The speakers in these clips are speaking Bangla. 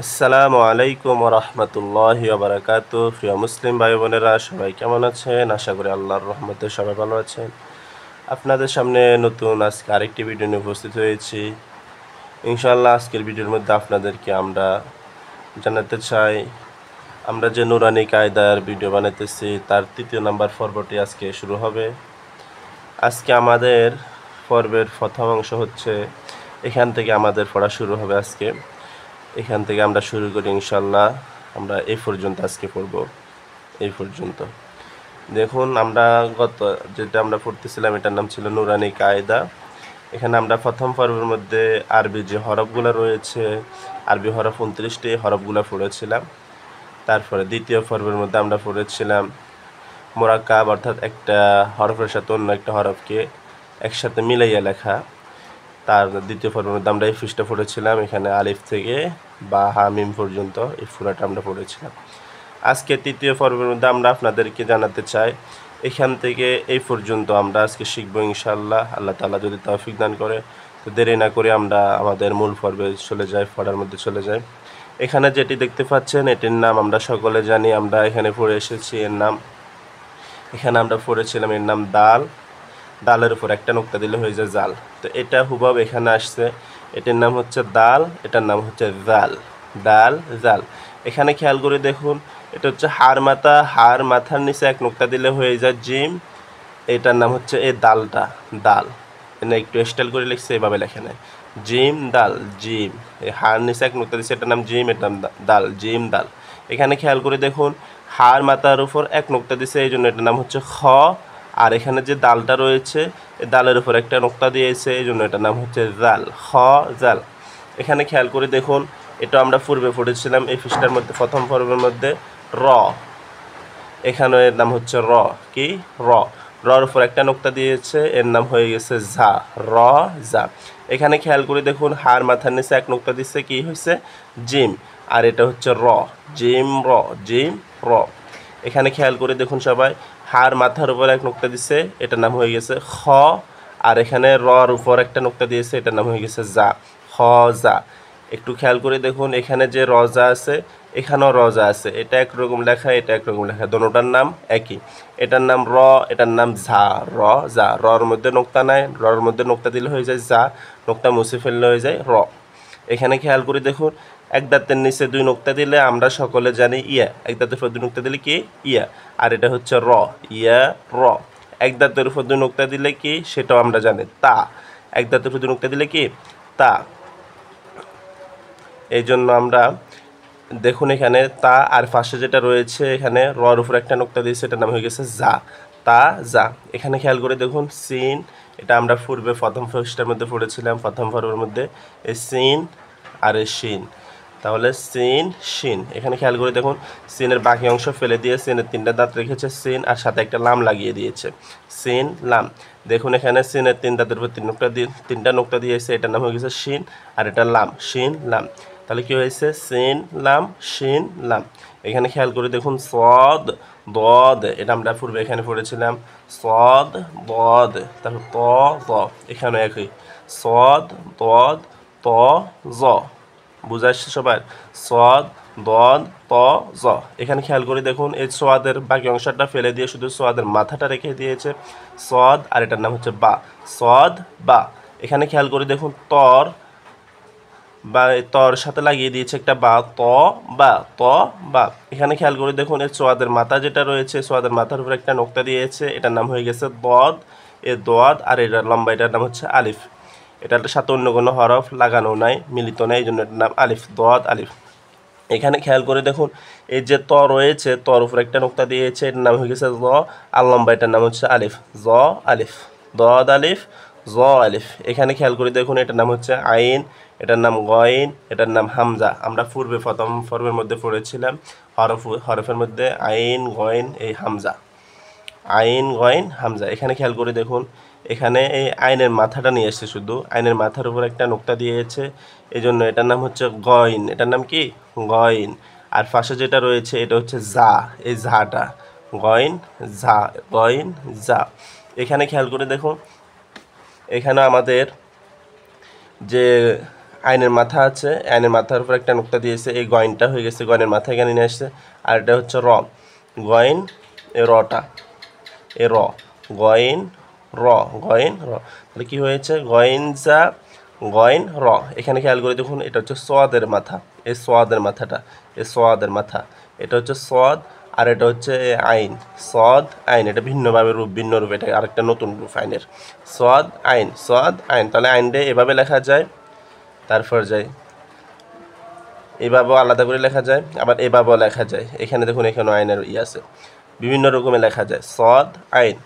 আসসালামু আলাইকুম ওয়া রাহমাতুল্লাহি ওয়া বারাকাতুহু। প্রিয় মুসলিম ভাই বোনেরা সবাই কেমন আছেন? আশা করি আল্লাহর রহমতে সবাই ভালো আছেন। আপনাদের সামনে নতুন আজকে আরেকটি ভিডিও নিয়ে উপস্থিত হয়েছি। ইনশাআল্লাহ আজকের ভিডিওর মধ্যে আপনাদেরকে আমরা জানাতে চাই, আমরা যে নুরানি কায়দার ভিডিও বানাইতেছি তার ৩য় নাম্বার পর্বটি আজকে শুরু হবে। আজকে আমাদের পর্বের প্রথম অংশ হচ্ছে, এখান থেকে আমাদের পড়া শুরু হবে আজকে। এখান থেকে আমরা শুরু করি ইনশাল্লাহ। আমরা এই পর্যন্ত আজকে পড়ব, এই পর্যন্ত। দেখুন, আমরা যেটা আমরা পড়তেছিলাম এটার নাম ছিল নুরানি কায়দা। এখানে আমরা প্রথম পর্বের মধ্যে আরবি যে হরফগুলো রয়েছে, আরবি হরফ 29টি হরফগুলো পড়েছিলাম। তারপরে দ্বিতীয় পর্বের মধ্যে আমরা পড়েছিলাম মোরাক্কাব, অর্থাৎ একটা হরফের সাথে অন্য একটা হরফকে একসাথে মিলাইয়া লেখা। তার দ্বিতীয় পর্বের মধ্যে আমরা এই পৃষ্ঠা পড়েছিলাম, এখানে আলিফ থেকে বা হামিম পর্যন্ত এই পুরাটা আমরা পড়েছিলাম। আজকে তৃতীয় পর্বের মধ্যে আমরা আপনাদেরকে জানাতে চাই, এখান থেকে এই পর্যন্ত আমরা আজকে শিখবো ইনশাআল্লাহ। আল্লাহ তাআলা যদি তৌফিক দান করে, তো দেরি না করে আমরা আমাদের মূল পর্বে চলে যাই, পড়ার মধ্যে চলে যাই। এখানে যেটি দেখতে পাচ্ছেন এটির নাম আমরা সকলে জানি, আমরা এখানে পড়ে এসেছি এর নাম। এখানে আমরা পড়েছিলাম এর নাম দাল। দালের উপর একটা নোক্তা দিলে হয়ে যায় জাল। তো এটা হুবহু এখানে আসছে, এটার নাম হচ্ছে দাল, এটার নাম হচ্ছে জাল। দাল জাল। এখানে খেয়াল করে দেখুন, এটা হচ্ছে হার মাথার নিচে এক নোক্তা দিলে হয়ে যায় জিম। এটার নাম হচ্ছে এই দালটা দাল। এনে একটু স্টাইল করে লিখছে, এভাবে লেখে নেয় জিম দাল জিম। এই হার নিচে এক নোক্তা দিচ্ছে, এটার নাম জিম, এটার নাম দাল, জিম দাল। এখানে খেয়াল করে দেখুন, হার মাথার উপর এক নোক্তা দিচ্ছে, এই জন্য এটার নাম হচ্ছে খ। আর এখানে যে দালটা রয়েছে, এই দালের উপর একটা নোক্তা দিয়েছে, এই জন্য এটার নাম হচ্ছে জাল, খ জাল। এখানে খেয়াল করে দেখুন, এটা আমরা পূর্বে পড়েছিলাম এই পৃষ্ঠার মধ্যে প্রথম পর্বের মধ্যে র। এখানে এর নাম হচ্ছে র, কি র। রর উপর একটা নোক্তা দিয়েছে, এর নাম হয়ে গেছে ঝা, র জা। এখানে খেয়াল করে দেখুন, হার মাথার নিচে এক নোক্তা দিচ্ছে, কি হয়েছে জিম। আর এটা হচ্ছে র, জিম র, জিম র। এখানে খেয়াল করে দেখুন সবাই, হার মাথার উপর এক নোক্তা দিচ্ছে, এটার নাম হয়ে গেছে খ। আর এখানে রর উপর একটা নোক্তা দিয়েছে, এটার নাম হয়ে গেছে জা, খ জা। একটু খেয়াল করে দেখুন, এখানে যে রজা আছে এখানেও রজা আছে, এটা একরকম লেখা, এটা একরকম লেখা, দোনোটার নাম একই। এটার নাম র, এটার নাম ঝা, র জা। রর মধ্যে নোক্তা নাই, রর মধ্যে নোক্তা দিলে হয়ে যায় জা, নোক্তা মুছে ফেললে হয়ে যায় র। এখানে খেয়াল করে দেখুন, এক দাঁতের নিচে দুই নোক্তা দিলে আমরা সকলে জানি ইয়া, এক দাঁতের উপর দুই নোক্তা দিলে কি ইয়া। আর এটা হচ্ছে র, ইয়া র। এক দাঁতের উপর দুই নোক্তা দিলে কি, সেটাও আমরা জানি তা। এক দাঁতের উপর দুই নোক্তা দিলে কি তা। এই জন্য আমরা দেখুন এখানে তা, আর পাশে যেটা রয়েছে এখানে রর উপর একটা নোক্তা দিয়েছে, এটার নাম হয়ে গেছে যা, তা যা। এখানে খেয়াল করে দেখুন সিন, এটা আমরা পূর্বে প্রথম পৃষ্ঠার মধ্যে পড়েছিলাম, প্রথম পর্বের মধ্যে এই সিন আর এই শিন। তাহলে সিন শিন। এখানে খেয়াল করে দেখুন, সিনের বাকি অংশ ফেলে দিয়ে সিনের তিনটা দাঁত রেখেছে সিন, আর সাথে একটা লাম লাগিয়ে দিয়েছে, সিন লাম। দেখুন এখানে সিনের তিন দাঁতের উপর তিনটা নোক্তা দিয়েছে, এটার নাম হয়ে গেছে শিন, আর এটা লাম, শিন লাম। তাহলে কি হয়েছে সিন লাম শিন লাম। এখানে খেয়াল করে দেখুন সদ দদ, এটা আমরা পূর্বে এখানে পড়েছিলাম সদ দদ। তারপর ত জ, এখানে একই সদ দদ ত জ। বুঝা আসছে সবার? সদ দদ ত জ। এখানে খেয়াল করে দেখুন, এই সোয়াদের বাকি অংশটা ফেলে দিয়ে শুধু সোয়াদের মাথাটা রেখে দিয়েছে সদ, আর এটার নাম হচ্ছে বা, সদ বা। এখানে খেয়াল করে দেখুন তর বা তর সাথে লাগিয়ে দিয়েছে একটা বা, ত বা, ত বা। এখানে খেয়াল করে দেখুন, এই সোয়াদের মাথা যেটা রয়েছে, সোয়াদের মাথার উপর একটা নোক্তা দিয়েছে, এটার নাম হয়ে গেছে দদ, এ দদ। আর এটার লম্বা, এটার নাম হচ্ছে আলিফ। এটার সাথে অন্য কোনো হরফ লাগানো নাই, মিলিত নাই, এই জন্য এটার নাম আলিফ, দদ আলিফ। এখানে খেয়াল করে দেখুন, এই যে ত রয়েছে, তর উপর একটা নোক্তা দিয়েছে, এটার নাম হয়ে গেছে জ, আর লম্বা এটার নাম হচ্ছে আলিফ, জ আলিফ, দদ আলিফ, জ আলিফ। এখানে খেয়াল করে দেখুন, এটার নাম হচ্ছে আইন, এটার নাম গইন, এটার নাম হামজা। আমরা পূর্বে প্রথম পর্বের মধ্যে পড়েছিলাম হরফের মধ্যে আইন গইন এই হামজা, আইন গইন হামজা। এখানে খেয়াল করে দেখুন, এখানে এই আইনের মাথাটা নিয়ে এসছে, শুধু আইনের মাথার উপর একটা নোক্তা দিয়েছে, এই জন্য এটার নাম হচ্ছে গইন, এটার নাম কি গইন। আর পাশে যেটা রয়েছে এটা হচ্ছে জা, এই ঝাটা গইন ঝা, গইন জা। এখানে খেয়াল করে দেখুন, এখানে আমাদের যে আইনের মাথা আছে, আইনের মাথার উপর একটা নুক্তা দিয়েছে, এই গয়নটা হয়ে গেছে, গয়নের মাথা এখানে নিয়ে আসছে। আর এটা হচ্ছে র, গয়ন এ রটা, এ র, গয়ন র, গয়ন র। তাহলে কী হয়েছে? গয়ন যা গয়ন র। এখানে খেয়াল করে দেখুন, এটা হচ্ছে সোয়াদের মাথা, এই সোয়াদের মাথাটা, এই সোয়াদের মাথা, এটা হচ্ছে সোয়াদ, আর এটা হচ্ছে আইন, সদ আইন। এটা ভিন্নভাবে রূপ, ভিন্ন রূপ, এটা আরেকটা নতুন রূপ আইনের, সদ আইন, সদ আইন। তাহলে আইনটা এভাবে লেখা যায়, তারপর যায় এভাবেও আলাদা করে লেখা যায়, আবার এভাবেও লেখা যায়। এখানে দেখুন, এখানে আইনের আছে, বিভিন্ন রকমের লেখা যায়, সদ আইন।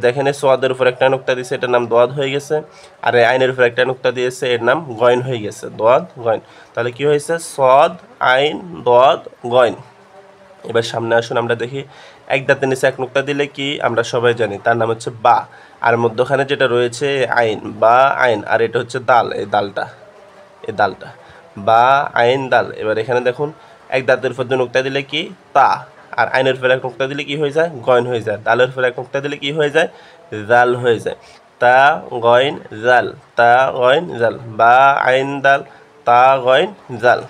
দেখেন এই সোয়াদের উপর একটা নুক্তা দিয়েছে, এটার নাম দোয়াদ হয়ে গেছে, আর এই আইনের উপর একটা নুক্তা দিয়েছে, এর নাম গয়ন হয়ে গেছে, দোয়াদ গয়ন। তাহলে কি হয়েছে? সদ আইন দোয়াদ গয়ন। এবার সামনে আসুন, আমরা দেখি এক দাঁতের নিচে এক নুক্তা দিলে কি আমরা সবাই জানি, তার নাম হচ্ছে বা। আর মধ্যখানে যেটা রয়েছে আইন, বা আইন, আর এটা হচ্ছে দাল, এই দালটা, এই দালটা, বা আইন দাল। এবার এখানে দেখুন, এক দাঁতের উপর দুই নুক্তা দিলে কি? তা। আর আইনের উপর এক নুক্তা দিলে কি হয়ে যায়? গয়ন হয়ে যায়। দালের উপর এক নুক্তা দিলে কি হয়ে যায়? জাল হয়ে যায়। তা গয়ন জাল, তা গয়ন জাল, বা আইন দাল, তা গয়ন জাল।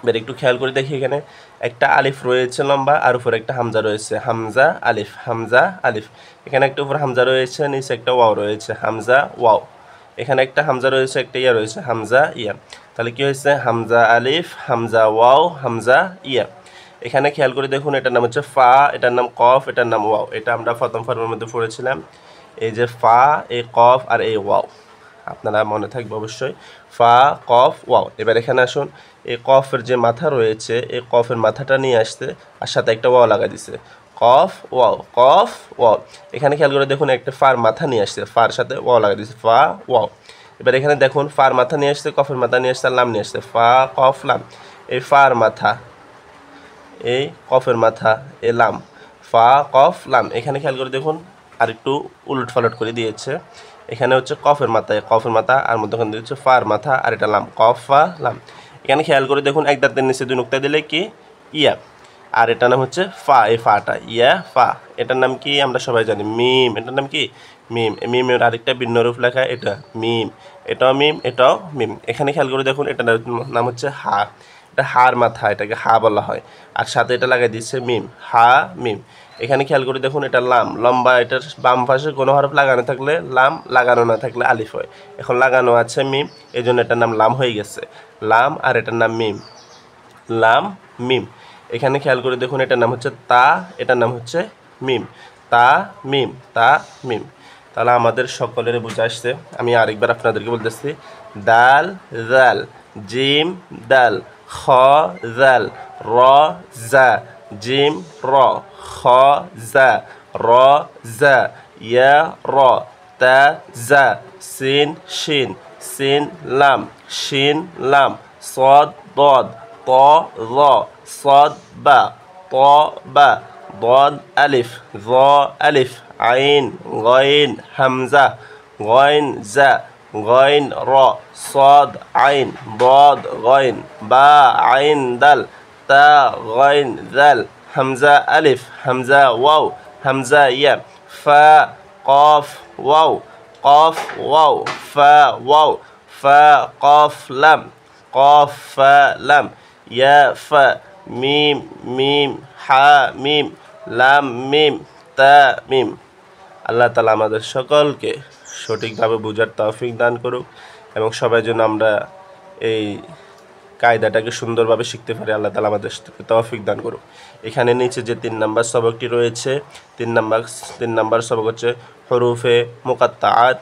এবার একটু খেয়াল করে দেখি, এখানে একটা আলিফ রয়েছে লম্বা, আর উপরে একটা হামজা রয়েছে, হামজা আলিফ, হামজা আলিফ। এখানে একটা উপর হামজা রয়েছে, নিচে একটা ওয়াও রয়েছে, হামজা ওয়াও। এখানে একটা হামজা রয়েছে, একটা ইয়া রয়েছে, হামজা ইয়া। তাহলে কি হয়েছে? হামজা আলিফ, হামজা ওয়াও, হামজা ইয়া। এখানে খেয়াল করে দেখুন, এটার নাম হচ্ছে ফা, এটার নাম কফ, এটার নাম ওয়াও। এটা আমরা প্রথম পর্বের মধ্যে পড়েছিলাম। এই যে ফা, এই কফ, আর এই ওয়াও, আপনারা মনে থাকবে অবশ্যই, ফা কফ ওয়াও। এবার এখানে আসুন, এই কফের যে মাথা রয়েছে, এই কফের মাথাটা নিয়ে আসতে, আর সাথে একটা ওয়াও লাগা দিছে, কফ ওয়াও, কফ ওয়াও। এখানে খেয়াল করে দেখুন, একটা ফার মাথা নিয়ে আসছে, ফার সাথে ওয়াও লাগা দিছে, ফা ওয়াও। এবার এখানে দেখুন, ফার মাথা নিয়ে আসছে, কফের মাথা নিয়ে আসছে, আর লাম নিয়ে আসছে, ফা কফ লাম। এই ফার মাথা, এই কফের মাথা, এ লাম, ফা কফ লাম। এখানে খেয়াল করে দেখুন, আর একটু উলট পালট করে দিয়েছে। এখানে হচ্ছে কফের মাথা, কফের মাথা, আর মধ্যখানে হচ্ছে ফার মাথা, আর এটা লাম, কফ ফা লাম। এখানে খেয়াল করে দেখুন, এক দাঁতের নিচে দুই নুক্তা দিলে কি? ইয়া। আর এটার নাম হচ্ছে ফা, এই ফাটা, ইয়া ফা। এটার নাম কি? আমরা সবাই জানি, মিম। এটার নাম কি? মিম। মিমের আরেকটা ভিন্ন রূপ লেখা, এটা মিম, এটাও মিম, এটাও মিম। এখানে খেয়াল করে দেখুন, এটার নাম হচ্ছে হা, এটা হার মাথা, এটাকে হা বলা হয়, আর সাথে এটা লাগাই দিচ্ছে মিম, হা মিম। এখানে খেয়াল করে দেখুন, এটা লাম, লম্বা, এটার বাম পাশে কোনো হরফ লাগানো থাকলে লাম, লাগানো না থাকলে আলিফ হয়। এখন লাগানো আছে মিম, এই জন্য এটার নাম লাম হয়ে গেছে, লাম, আর এটার নাম মিম, লাম মিম। এখানে খেয়াল করে দেখুন, এটার নাম হচ্ছে তা, এটার নাম হচ্ছে মিম, তা মিম, তা মিম। তাহলে আমাদের সকলের বুঝে আসছে। আমি আরেকবার আপনাদেরকে বলতেছি, দাল জাল, জিম দাল, খ জাল, র জা, জিম র, খ জা, র জা, ইয়া র, তা জা, সিন শিন, সিন লাম, শিন লাম, صاد ضاد طا ظا صاد با طا با ضاد ألف ظا ألف عين غين همزة غين زا غين را صاد عين ضاد غين با عين دل تا غين ذل همزة ألف همزة واو همزة يا فا قاف واو قاف واو فا واو فا قاف لم قاف فا لم يا فا ميم ميم حا ميم লাম মিম তা মিম। আল্লাহ তাআলা আমাদের সকলকে সঠিকভাবে বোঝার তৌফিক দান করুক, এবং সবাই যেন আমরা এই কায়দাটাকে সুন্দরভাবে শিখতে পারি। আল্লাহ তাআলা আমাদের তৌফিক দান করুক। এখানে নিচে যে 3 নম্বর সবকটি রয়েছে, 3 নম্বর সবক হচ্ছে হরুফে মুকাত্তাআত।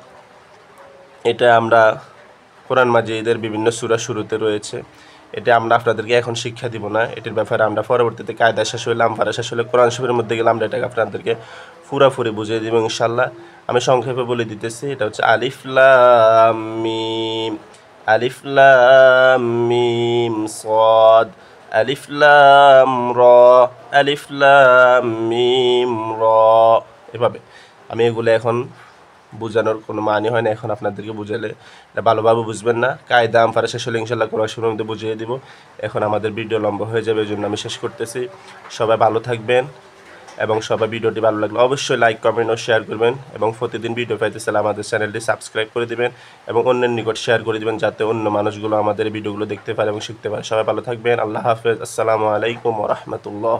এটা আমরা কোরআন মাজিদের বিভিন্ন সূরা শুরুতে রয়েছে। এটা আমরা আপনাদেরকে এখন শিক্ষা দিব না, এটির ব্যাপারে আমরা পরবর্তীতে কায়দা শেষ হলে, আমফারা শেষ হলে, কোরআন শরীফের মধ্যে গেলে আমরা এটাকে আপনাদেরকে পুরাপুরি বুঝিয়ে দিব ইনশাআল্লাহ। আমি সংক্ষেপে বলে দিতেছি, এটা হচ্ছে আলিফ লাম মিম, আলিফ লাম মিম সাদ, আলিফ লাম র, আলিফ লাম মিম র। এভাবে আমি এগুলো এখন বোঝানোর কোনো মানে হয় না, এখন আপনাদেরকে বুঝালে এটা ভালোভাবে বুঝবেন না। কায়দা আমফারা শেষ হলে ইনশাআল্লাহ কোরআন শরীফের মধ্যে বুঝিয়ে দিব। এখন আমাদের ভিডিও লম্বা হয়ে যাবে, এই জন্য আমি শেষ করতেছি। সবাই ভালো থাকবেন, এবং সবাই ভিডিওটি ভালো লাগলে অবশ্যই লাইক কমেন্ট ও শেয়ার করবেন এবং প্রতিদিন ভিডিও পাইতে চাইলে আমাদের চ্যানেলটি সাবস্ক্রাইব করে দিবেন এবং অন্যের নিকট শেয়ার করে দিবেন যাতে অন্য মানুষগুলো আমাদের ভিডিওগুলো দেখতে পারে এবং শিখতে পারে। সবাই ভালো থাকবেন। আল্লাহ হাফেজ। আসসালামু আলাইকুম ওয়া রাহমাতুল্লাহ।